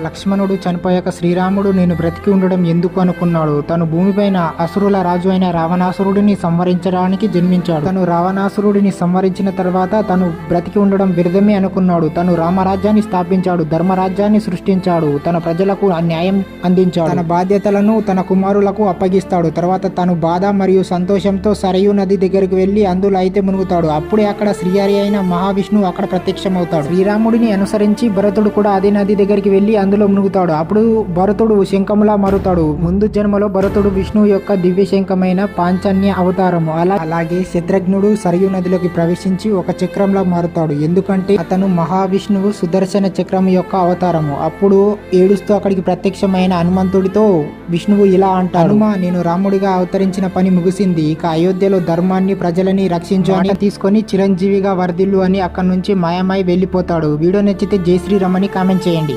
లక్ష్మణుడు చనిపోయాక శ్రీరాముడు నేను బ్రతికి ఉండడం ఎందుకు అనుకున్నాడు. తను భూమిపైన అసురుల రాజు అయిన రావణాసురుడిని సంహరించడానికి జన్మించాడు. తను రావణాసురుడిని సంహరించిన తర్వాత తను బ్రతికి ఉండడం వ్యర్థమే అనుకున్నాడు. తను రామరాజ్యాన్ని స్థాపించాడు, ధర్మరాజ్యాన్ని సృష్టించాడు, తన ప్రజలకు న్యాయం అందించాడు, తన బాధ్యతలను తన కుమారులకు అప్పగిస్తాడు. తర్వాత తను బాధ మరియు సంతోషంతో సరయూ నది దగ్గరికి వెళ్లి అందులో అయితే మునుగుతాడు. అప్పుడే అక్కడ శ్రీహరి అయిన మహావిష్ణువు అక్కడ ప్రత్యక్షమవుతాడు. శ్రీరాముడిని అనుసరించి భరతుడు కూడా అదే నది దగ్గరికి వెళ్లి అందులో మునుగుతాడు. అప్పుడు భరతుడు శంఖములా మారుతాడు. ముందు జన్మలో భరతుడు విష్ణువు యొక్క దివ్య శంఖమైన పాంచన్య అవతారము. అలాగే శత్రుఘ్నుడు సరయూ నదిలోకి ప్రవేశించి ఒక చక్రంలా మారుతాడు, ఎందుకంటే అతను మహావిష్ణువు సుదర్శన చక్రం యొక్క అవతారము. అప్పుడు ఏడుస్తూ అక్కడికి ప్రత్యక్షమైన హనుమంతుడితో విష్ణువు ఇలా అంటాడు, హనుమ, నేను రాముడిగా అవతరించిన పని ముగిసింది. ఇక అయోధ్యలో ధర్మాన్ని ప్రజలని రక్షించు అని తీసుకొని చిరంజీవిగా వర్ధిల్లు అని అక్కడి నుంచి మాయమై వెళ్ళిపోతాడు. వీడియో నచ్చితే జై శ్రీరామ్ అని కామెంట్ చేయండి.